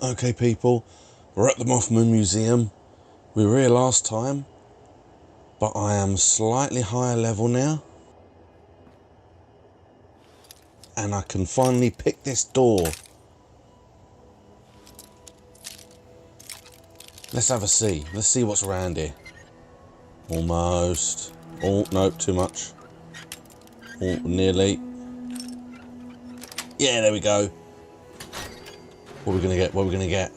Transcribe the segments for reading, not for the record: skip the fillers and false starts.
Okay people, we're at the Mothman Museum. We were here last time, but I am slightly higher level now. And I can finally pick this door. Let's have a see. Let's see what's around here. Almost. Oh, no, too much. Oh, nearly. Yeah, there we go. What are we gonna get? What are we gonna get?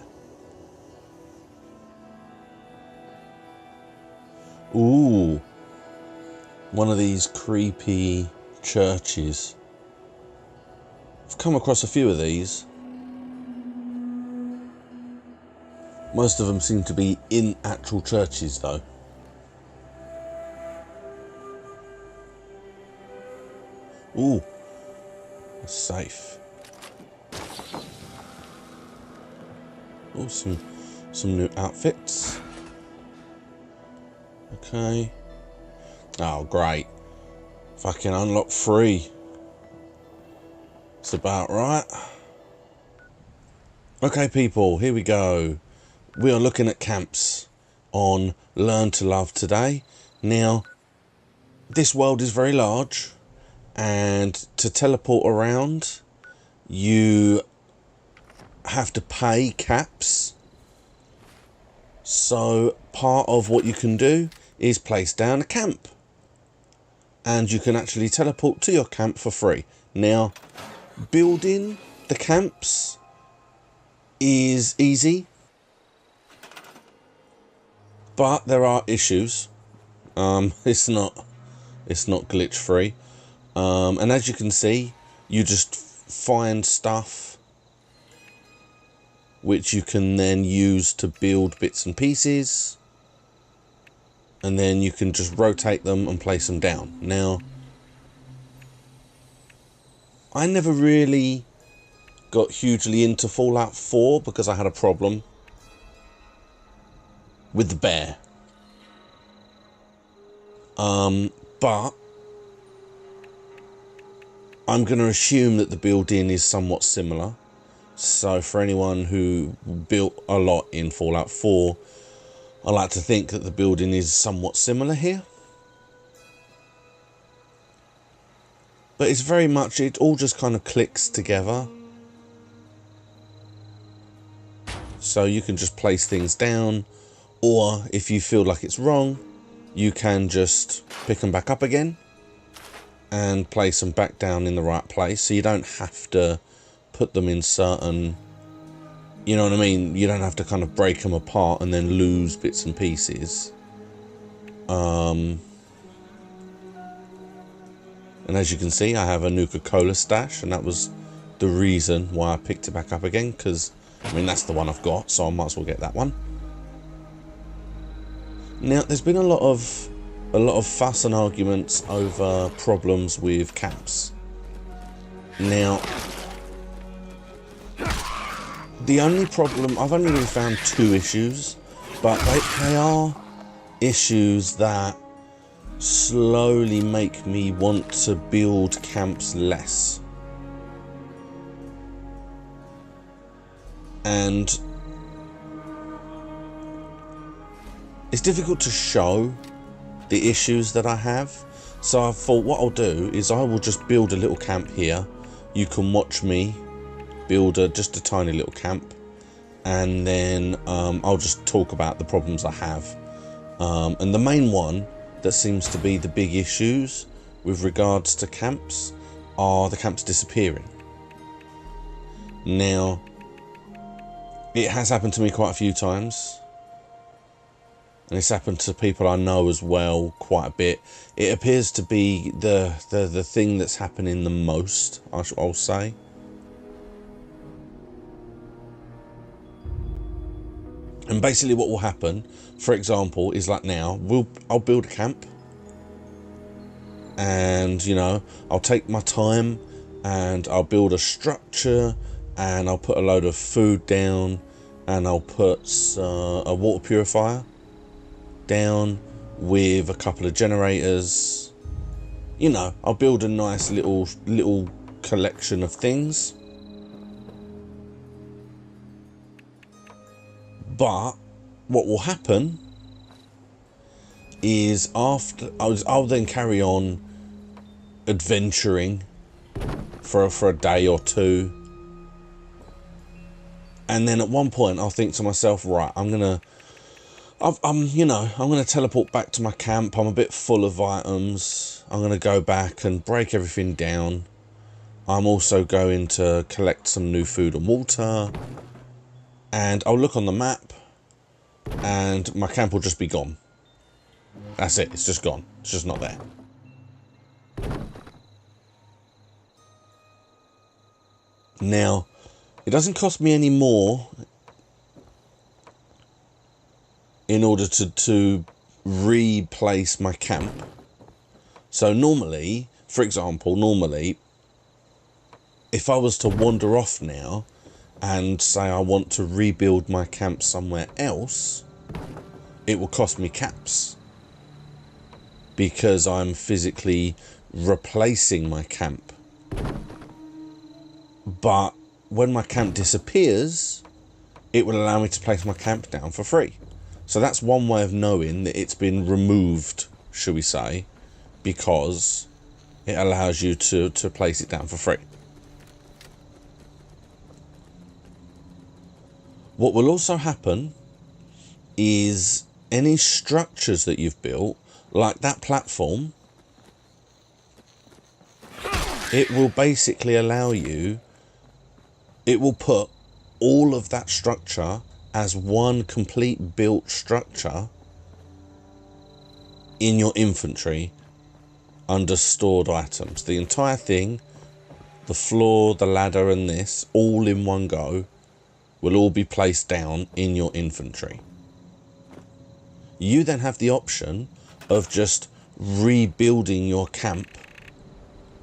Ooh. One of these creepy churches. I've come across a few of these. Most of them seem to be in actual churches though. Ooh. It's safe. Oh, some new outfits. Okay. Oh, great. Fucking unlock 3. It's about right. Okay, people, here we go. We are looking at camps on Learn to Love today. Now, this world is very large, and to teleport around, you have to pay caps. So part of what you can do is place down a camp, and you can actually teleport to your camp for free. Now, building the camps is easy, but there are issues. It's not glitch free, and as you can see, you just find stuff which you can then use to build bits and pieces, and then you can just rotate them and place them down. Now, I never really got hugely into Fallout 4 because I had a problem with the bear. But I'm going to assume that the building is somewhat similar. So for anyone who built a lot in Fallout 4, I like to think that the building is somewhat similar here. But it's very much, it all just kind of clicks together. So you can just place things down, or if you feel like it's wrong, you can just pick them back up again and place them back down in the right place. So you don't have to put them in certain, you know what I mean? You don't have to kind of break them apart and then lose bits and pieces. And as you can see, I have a Nuka-Cola stash, and that was the reason why I picked it back up again, because I mean that's the one I've got, so I might as well get that one. Now, there's been a lot of fuss and arguments over problems with camps. Now, the only problem, I've only really found 2 issues, but they are issues that slowly make me want to build camps less. And it's difficult to show the issues that I have. So I thought what I'll do is I will just build a little camp here. You can watch me build just a tiny little camp, and then I'll just talk about the problems I have. And the main one that seems to be the big issues with regards to camps are the camps disappearing. Now, it has happened to me quite a few times, and it's happened to people I know as well quite a bit. It appears to be the thing that's happening the most, I'll say. And basically what will happen, for example, is like now, I'll build a camp, and you know, I'll take my time and I'll build a structure, and I'll put a load of food down, and I'll put a water purifier down with a couple of generators. You know, I'll build a nice little collection of things. But what will happen is after I'll then carry on adventuring for a day or two, and then at one point I'll think to myself, right, I'm gonna teleport back to my camp. I'm a bit full of items. I'm gonna go back and break everything down. I'm also going to collect some new food and water, and I'll look on the map and my camp will just be gone. That's it, it's just gone. It's just not there. Now, it doesn't cost me any more in order to replace my camp. So normally, for example, if I was to wander off now and say I want to rebuild my camp somewhere else, it will cost me caps because I'm physically replacing my camp. But when my camp disappears, it will allow me to place my camp down for free. So that's one way of knowing that it's been removed, shall we say, because it allows you to place it down for free. What will also happen is any structures that you've built, like that platform, it will basically allow you, it will put all of that structure as one complete built structure in your inventory under stored items. The entire thing, the floor, the ladder and this, all in one go, will all be placed down in your inventory. You then have the option of just rebuilding your camp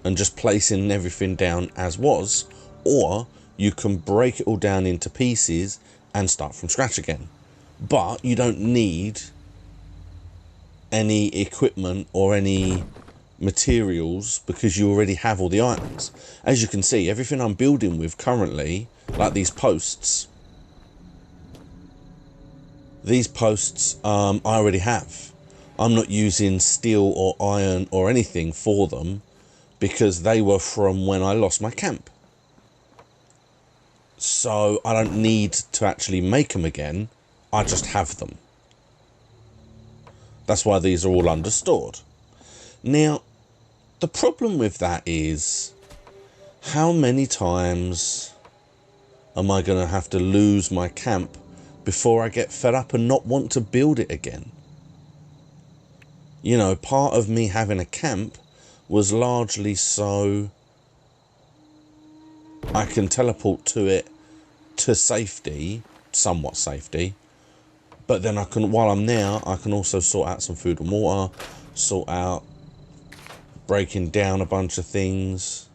and just placing everything down as was, or you can break it all down into pieces and start from scratch again. But you don't need any equipment or any materials because you already have all the items. As you can see, everything I'm building with currently, like these posts I already have. I'm not using steel or iron or anything for them because they were from when I lost my camp. So I don't need to actually make them again. I just have them. That's why these are all understored. Now, the problem with that is, how many times am I going to have to lose my camp before I get fed up and not want to build it again? You know, part of me having a camp was largely so I can teleport to it to safety, somewhat safety, but then I can, while I'm there, I can also sort out some food and water, sort out breaking down a bunch of things.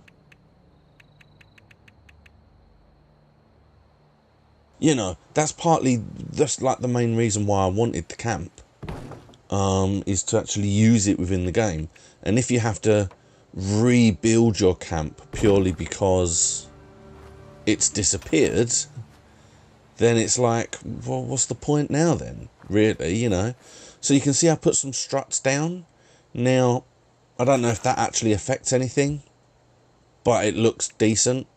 You know, that's like the main reason why I wanted the camp, is to actually use it within the game. And if you have to rebuild your camp purely because it's disappeared, then it's like, well, what's the point now then, really, you know? So you can see I put some struts down. Now, I don't know if that actually affects anything, but it looks decent.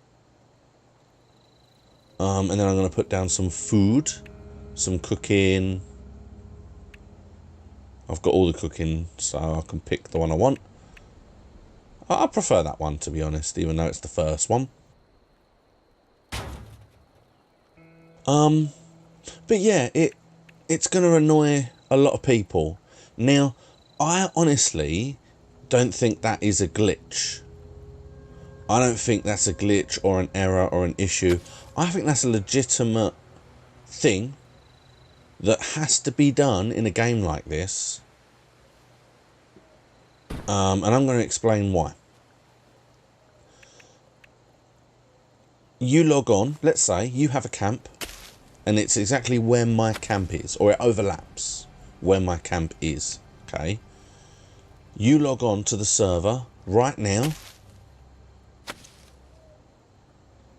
And then I'm going to put down some food, some cooking. I've got all the cooking, so I can pick the one I want. I prefer that one, to be honest, even though it's the first one. But yeah, it's going to annoy a lot of people. Now, I honestly don't think that is a glitch. I don't think that's a glitch or an error or an issue. I think that's a legitimate thing that has to be done in a game like this. And I'm going to explain why. You log on, let's say you have a camp, and it's exactly where my camp is, or it overlaps where my camp is, okay? You log on to the server right now,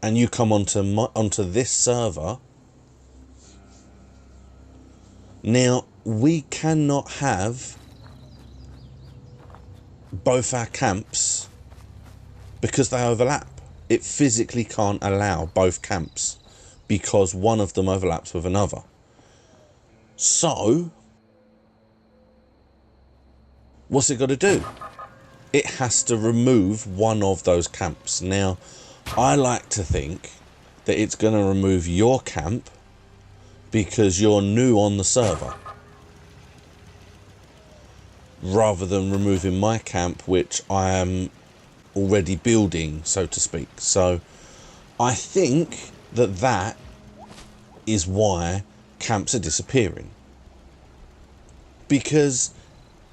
and you come onto this server, Now, we cannot have both our camps because they overlap. It physically can't allow both camps because one of them overlaps with another. So, what's it got to do? It has to remove one of those camps. Now, I like to think that it's going to remove your camp because you're new on the server, rather than removing my camp, which I am already building, so to speak. So I think that that is why camps are disappearing, because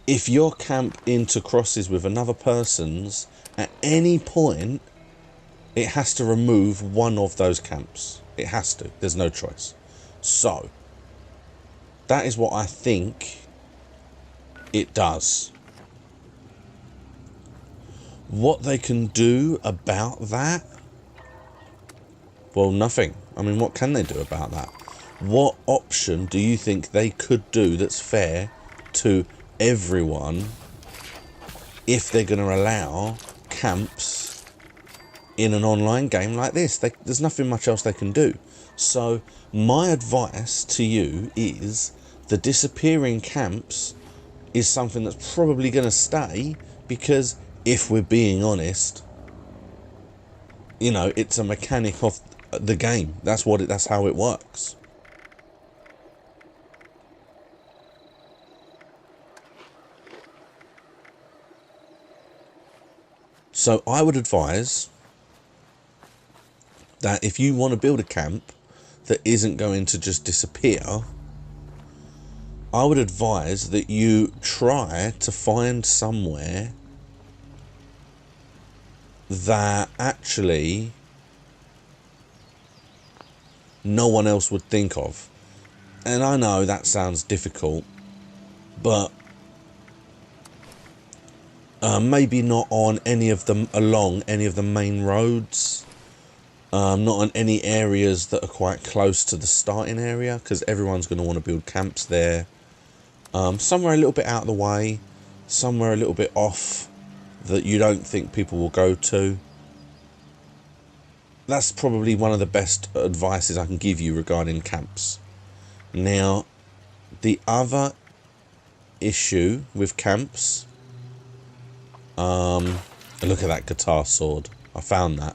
if your camp intercrosses with another person's at any point, it has to remove one of those camps. It has to. There's no choice. So that is what I think it does. What they can do about that? Well, nothing. I mean, what can they do about that? What option do you think they could do that's fair to everyone if they're going to allow camps in an online game like this? There's nothing much else they can do. So my advice to you is the disappearing camps is something that's probably going to stay, because if we're being honest, you know, it's a mechanic of the game. That's how it works. So I would advise that if you want to build a camp that isn't going to just disappear, I would advise that you try to find somewhere that actually no one else would think of. And I know that sounds difficult, but maybe not on any of them, along any of the main roads, not on any areas that are quite close to the starting area, because everyone's going to want to build camps there. Somewhere a little bit out of the way, somewhere a little bit off that you don't think people will go to. That's probably one of the best advices I can give you regarding camps. Now, the other issue with camps, look at that guitar sword. I found that.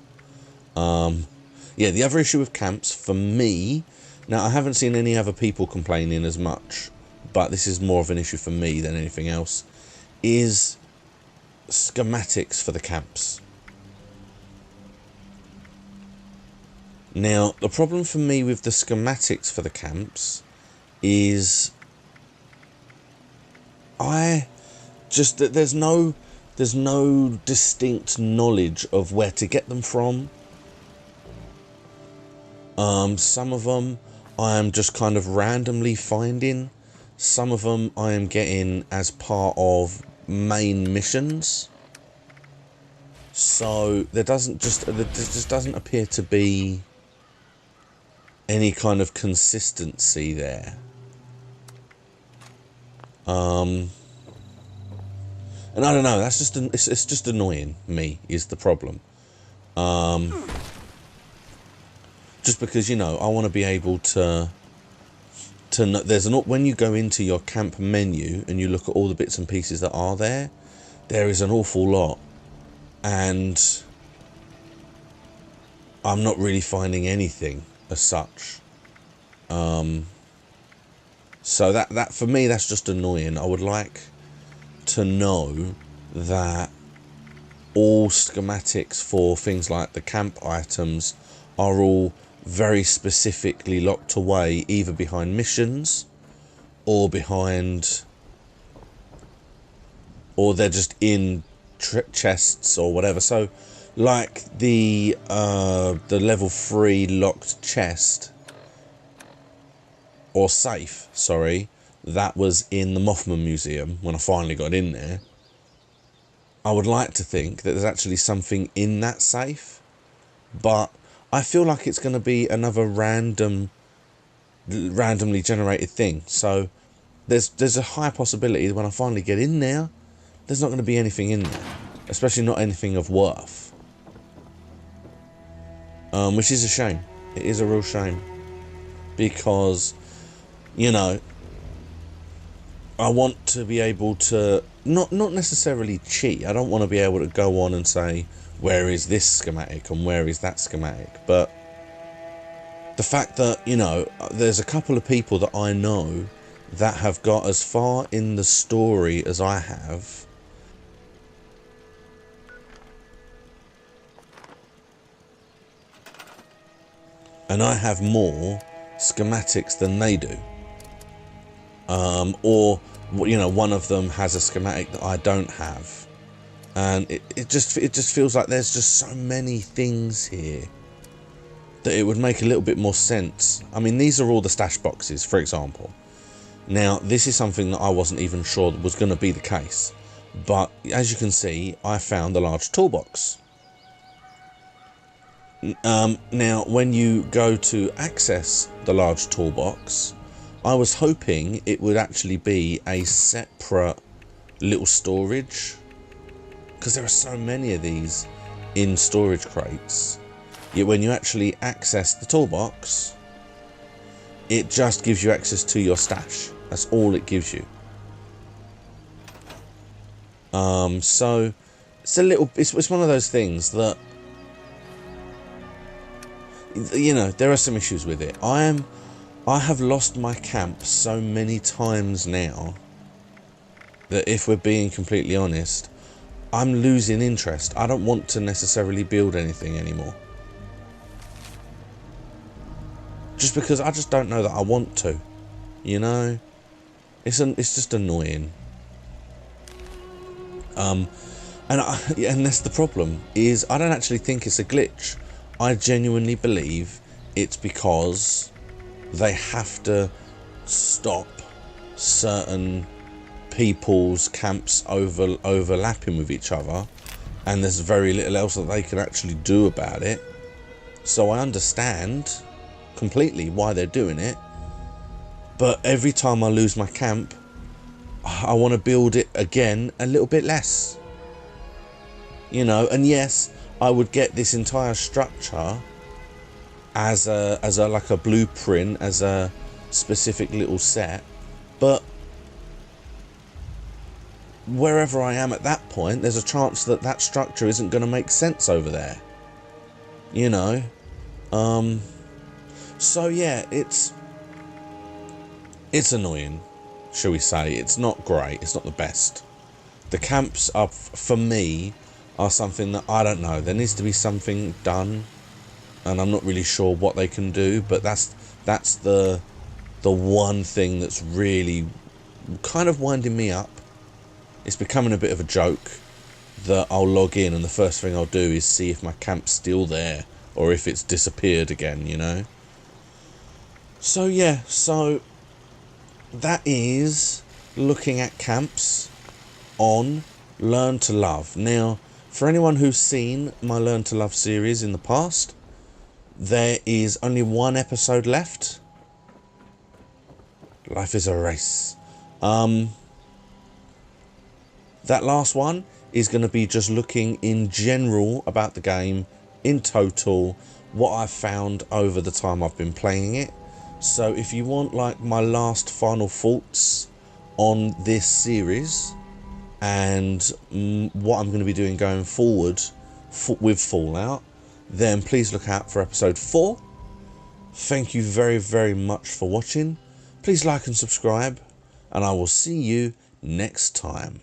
Yeah, the other issue with camps for me, now I haven't seen any other people complaining as much, but this is more of an issue for me than anything else, is schematics for the camps. Now, the problem for me with the schematics for the camps is there's no distinct knowledge of where to get them from. Some of them I am just kind of randomly finding. Some of them I am getting as part of main missions. So there just doesn't appear to be any kind of consistency there. And I don't know, that's just it's just annoying me, is the problem. Just because, you know, I want to be able to know, when you go into your camp menu and you look at all the bits and pieces that are there, there is an awful lot, and I'm not really finding anything as such. So that for me, that's just annoying. I would like to know that all schematics for things like the camp items are all very specifically locked away, either behind missions or they're just in chests or whatever. So like the level 3 locked chest, or safe, sorry, that was in the Mothman Museum when I finally got in there. I would like to think that there's actually something in that safe, but I feel like it's going to be another randomly generated thing. So there's a high possibility that when I finally get in there, there's not going to be anything in there, especially not anything of worth. Which is a shame. It is a real shame, because, you know, I want to be able to not necessarily cheat. I don't want to be able to go on and say, where is this schematic and where is that schematic, but the fact that, you know, there's a couple of people that I know that have got as far in the story as I have, and I have more schematics than they do. Or, you know, one of them has a schematic that I don't have, and it just feels like there's just so many things here that it would make a little bit more sense. I mean, these are all the stash boxes, for example. Now, this is something that I wasn't even sure was going to be the case, but as you can see, I found the large toolbox. Now, when you go to access the large toolbox, I was hoping it would actually be a separate little storage, because there are so many of these in storage crates. Yet when you actually access the toolbox, it just gives you access to your stash. That's all it gives you. So it's a little, it's one of those things that, you know, there are some issues with it. I have lost my camp so many times now that, if we're being completely honest, I'm losing interest. I don't want to necessarily build anything anymore, just because I just don't know that I want to, you know. It's just annoying. And that's the problem, is I don't actually think it's a glitch. I genuinely believe it's because they have to stop certain people's camps overlapping with each other, and there's very little else that they can actually do about it. So I understand completely why they're doing it, but every time I lose my camp, I want to build it again a little bit less, you know. And yes, I would get this entire structure as a like a blueprint, as a specific little set, but wherever I am at that point, there's a chance that that structure isn't going to make sense over there, you know. So yeah, it's annoying, shall we say. It's not great, it's not the best. The camps are, for me, are something that, I don't know, there needs to be something done, and I'm not really sure what they can do, but that's the one thing that's really kind of winding me up. It's becoming a bit of a joke that I'll log in and the first thing I'll do is see if my camp's still there or if it's disappeared again, you know. So yeah, so that is looking at camps on Learn to Love. Now, for anyone who's seen my Learn to Love series in the past, there is only one episode left. Life is a race. That last one is going to be just looking in general about the game, in total, what I've found over the time I've been playing it. So if you want like my last final thoughts on this series and what I'm going to be doing going forward with Fallout, then please look out for episode 4. Thank you very, very much for watching. Please like and subscribe, and I will see you next time.